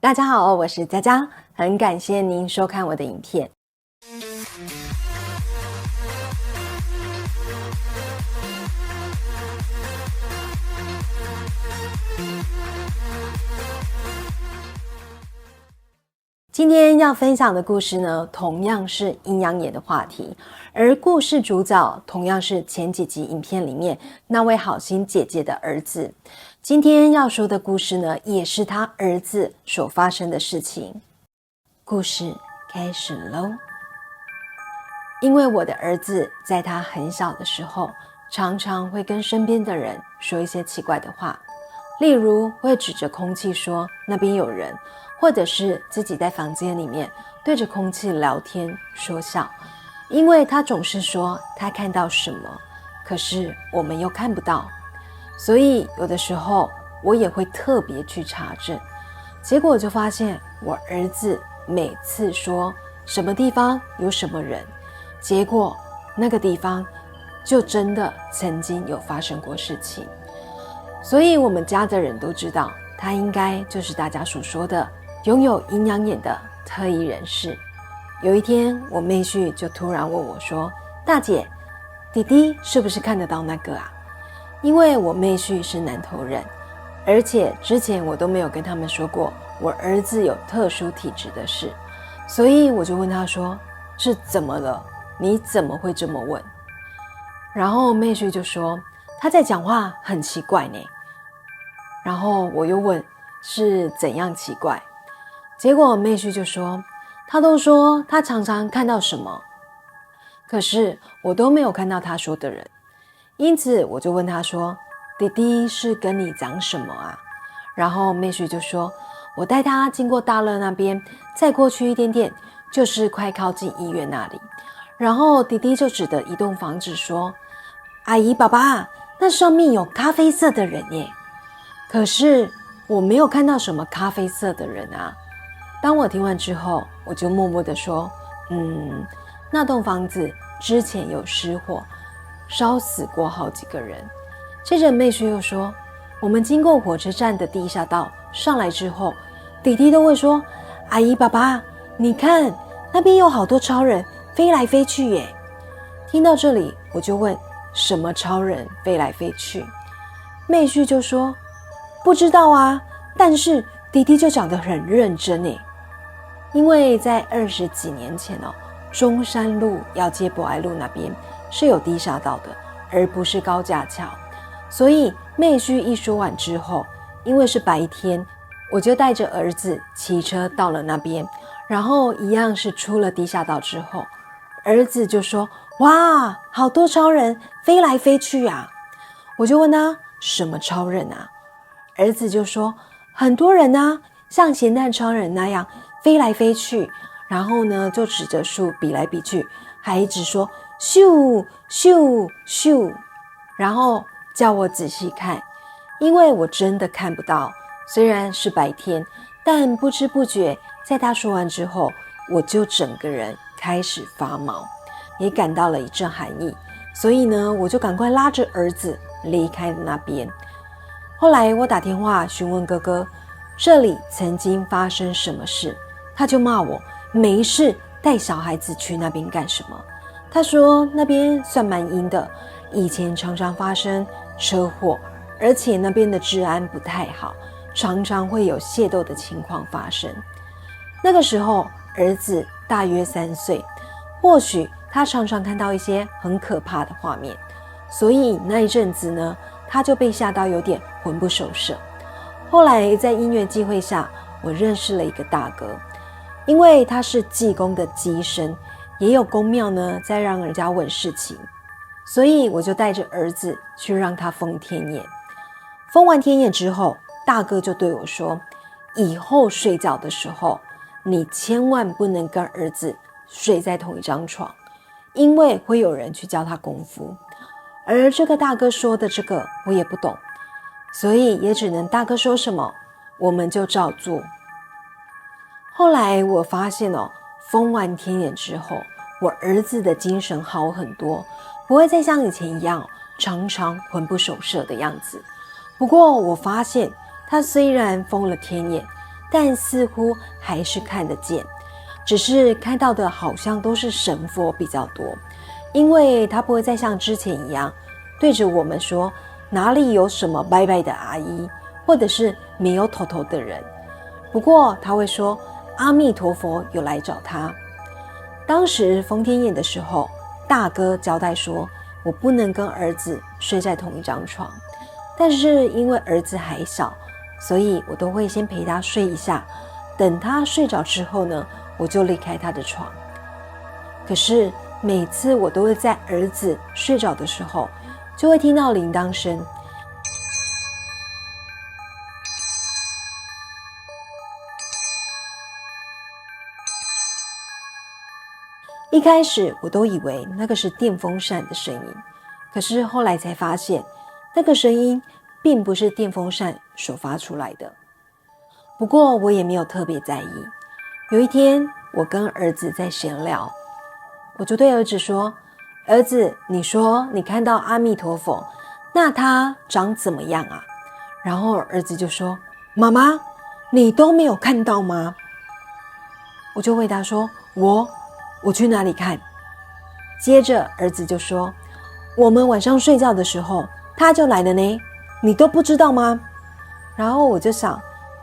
大家好，我是佳佳，很感谢您收看我的影片。今天要分享的故事呢，同样是阴阳眼的话题，而故事主角同样是前几集影片里面那位好心姐姐的儿子。今天要说的故事呢，也是他儿子所发生的事情。故事开始咯。因为我的儿子在他很小的时候，常常会跟身边的人说一些奇怪的话，例如会指着空气说那边有人，或者是自己在房间里面对着空气聊天说笑。因为他总是说他看到什么，可是我们又看不到，所以有的时候我也会特别去查证。结果就发现我儿子每次说什么地方有什么人，结果那个地方就真的曾经有发生过事情。所以我们家的人都知道，他应该就是大家所说的拥有阴阳眼的特异人士。有一天我妹婿就突然问我说，大姐，弟弟是不是看得到那个啊？因为我妹婿是南投人，而且之前我都没有跟他们说过我儿子有特殊体质的事，所以我就问他说，是怎么了？你怎么会这么问？然后妹婿就说，他在讲话很奇怪呢。然后我又问，是怎样奇怪？结果妹婿就说，他都说他常常看到什么，可是我都没有看到他说的人。因此我就问他说，弟弟是跟你讲什么啊？然后妹婿就说，我带他经过大乐那边，再过去一点点就是快靠近医院那里。然后弟弟就指着一栋房子说，阿姨爸爸，那上面有咖啡色的人耶。可是我没有看到什么咖啡色的人啊。当我听完之后，我就默默地说，那栋房子之前有失火，烧死过好几个人。接着妹婿又说，我们经过火车站的地下道上来之后，弟弟都会说，阿姨爸爸，你看那边有好多超人飞来飞去耶。听到这里我就问，什么超人飞来飞去？妹婿就说，不知道啊，但是弟弟就讲得很认真耶。因为在20几年前中山路要接博爱路那边是有地下道的，而不是高架桥。所以妹婿一说完之后，因为是白天，我就带着儿子骑车到了那边，然后一样是出了地下道之后，儿子就说，哇，好多超人飞来飞去啊。我就问他，什么超人啊？儿子就说，很多人啊，像咸蛋超人那样飞来飞去，然后呢就指着树比来比去，还一直说咻咻咻，然后叫我仔细看。因为我真的看不到，虽然是白天，但不知不觉在他说完之后，我就整个人开始发毛，也感到了一阵寒意。所以呢，我就赶快拉着儿子离开那边。后来我打电话询问哥哥，这里曾经发生什么事，他就骂我没事带小孩子去那边干什么。他说那边算蛮阴的，以前常常发生车祸，而且那边的治安不太好，常常会有械斗的情况发生。那个时候儿子大约3岁，或许他常常看到一些很可怕的画面，所以那一阵子呢，他就被吓到有点魂不守舍。后来在因缘际会下，我认识了一个大哥，因为他是济公的乩身，也有公庙呢在让人家问事情，所以我就带着儿子去让他封天眼。封完天眼之后，大哥就对我说，以后睡觉的时候，你千万不能跟儿子睡在同一张床，因为会有人去教他功夫。而这个大哥说的这个我也不懂，所以也只能大哥说什么我们就照做。后来我发现封完天眼之后，我儿子的精神好很多，不会再像以前一样常常魂不守舍的样子。不过我发现他虽然封了天眼，但似乎还是看得见，只是看到的好像都是神佛比较多，因为他不会再像之前一样对着我们说哪里有什么拜拜的阿姨，或者是没有头头的人。不过他会说阿弥陀佛有来找他。当时封天宴的时候，大哥交代说我不能跟儿子睡在同一张床，但是因为儿子还小，所以我都会先陪他睡一下，等他睡着之后呢，我就离开他的床。可是每次我都会在儿子睡着的时候，就会听到铃铛声。一开始我都以为那个是电风扇的声音，可是后来才发现，那个声音并不是电风扇所发出来的。不过我也没有特别在意。有一天，我跟儿子在闲聊，我就对儿子说：儿子，你说你看到阿弥陀佛，那他长怎么样啊？然后儿子就说：妈妈，你都没有看到吗？我就回答说：我去哪里看？接着儿子就说：我们晚上睡觉的时候他就来了呢，你都不知道吗？然后我就想，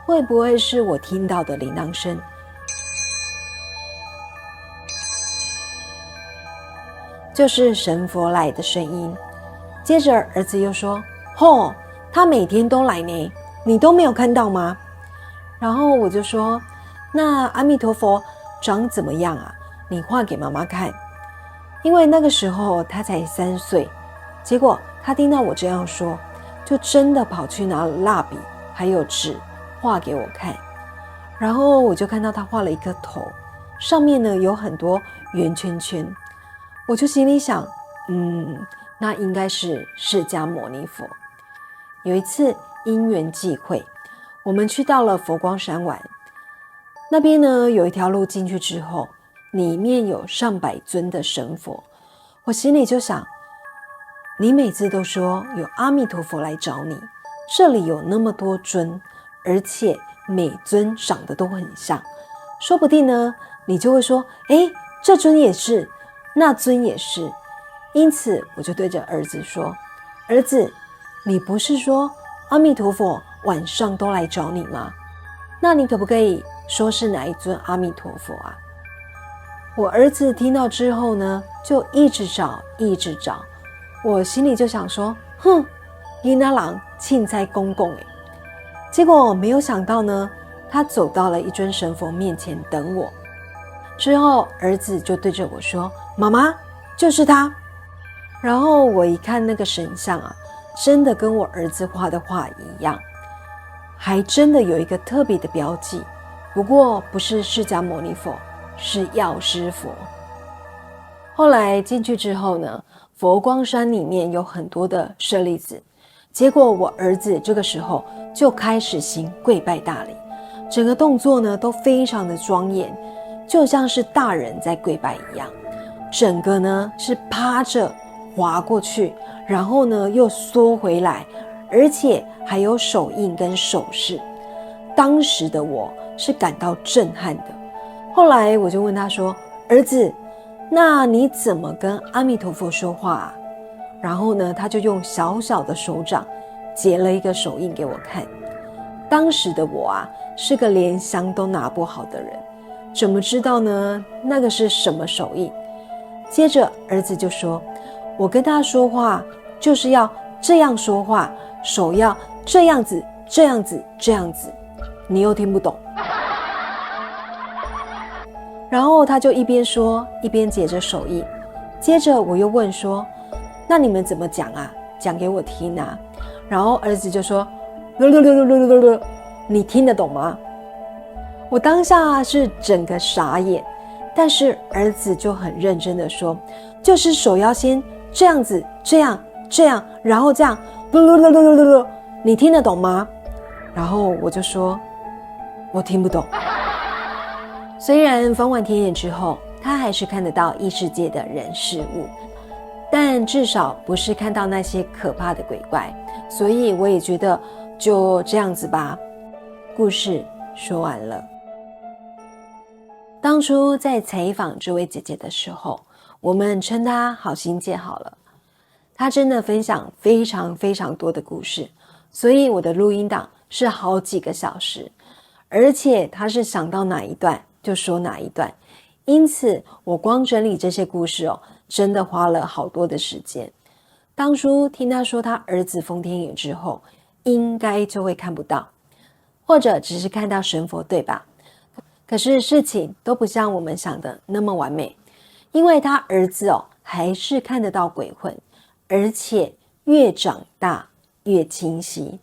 会不会是我听到的铃铛声？就是神佛来的声音。接着儿子又说：他每天都来呢，你都没有看到吗？然后我就说：那阿弥陀佛长怎么样啊？你画给妈妈看。因为那个时候他才3岁，结果他听到我这样说，就真的跑去拿蜡笔还有纸画给我看。然后我就看到他画了一个头，上面呢有很多圆圈圈。我就心里想，那应该是释迦牟尼佛。有一次因缘际会，我们去到了佛光山玩，那边呢有一条路进去之后，里面有上百尊的神佛。我心里就想，你每次都说有阿弥陀佛来找你，这里有那么多尊，而且每尊长得都很像，说不定呢你就会说，这尊也是，那尊也是。因此我就对着儿子说：儿子，你不是说阿弥陀佛晚上都来找你吗？那你可不可以说是哪一尊阿弥陀佛啊？我儿子听到之后呢，就一直找一直找。我心里就想说，囡仔人凊彩讲讲耶。结果没有想到呢，他走到了一尊神佛面前等我。之后儿子就对着我说：妈妈，就是他。然后我一看那个神像啊，真的跟我儿子画的画一样，还真的有一个特别的标记，不过不是释迦牟尼佛，是药师佛。后来进去之后呢，佛光山里面有很多的舍利子，结果我儿子这个时候就开始行跪拜大礼，整个动作呢都非常的庄严，就像是大人在跪拜一样。整个呢是趴着滑过去，然后呢又缩回来，而且还有手印跟手势。当时的我是感到震撼的。后来我就问他说：儿子，那你怎么跟阿弥陀佛说话啊？然后呢他就用小小的手掌结了一个手印给我看。当时的我啊是个连香都拿不好的人，怎么知道呢那个是什么手印？接着儿子就说：我跟他说话就是要这样说话，手要这样子这样子这样子，你又听不懂。然后他就一边说一边结着手印。接着我又问说：那你们怎么讲啊？讲给我听啊。然后儿子就说：你听得懂吗？我当下是整个傻眼，但是儿子就很认真的说：就是手要先这样子这样这样，然后这样，你听得懂吗？然后我就说：我听不懂。虽然封完天眼之后，他还是看得到异世界的人事物，但至少不是看到那些可怕的鬼怪，所以我也觉得就这样子吧。故事说完了。当初在采访这位姐姐的时候，我们称她好心姐好了。她真的分享非常非常多的故事，所以我的录音档是好几个小时，而且她是想到哪一段就说哪一段，因此我光整理这些故事真的花了好多的时间。当初听她说她儿子封天眼之后，应该就会看不到，或者只是看到神佛，对吧？可是事情都不像我们想的那么完美，因为他儿子还是看得到鬼魂，而且越长大越清晰。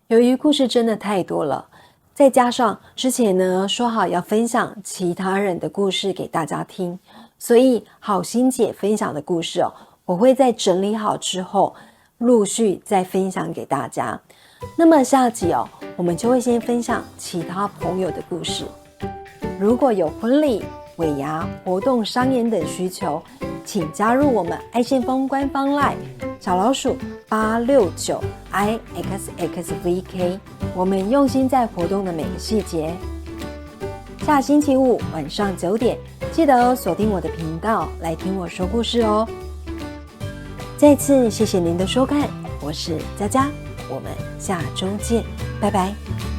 由于故事真的太多了，再加上之前呢说好要分享其他人的故事给大家听，所以好心姐分享的故事我会在整理好之后陆续再分享给大家。那么下集我们就会先分享其他朋友的故事。如果有婚礼、尾牙、活动、商演等需求，请加入我们爱先锋官方 LINE 小老鼠869IXXVK， 我们用心在活动的每个细节。下星期五晚上9点，记得锁定我的频道来听我说故事哦。再次谢谢您的收看，我是佳佳，我们下周见，拜拜。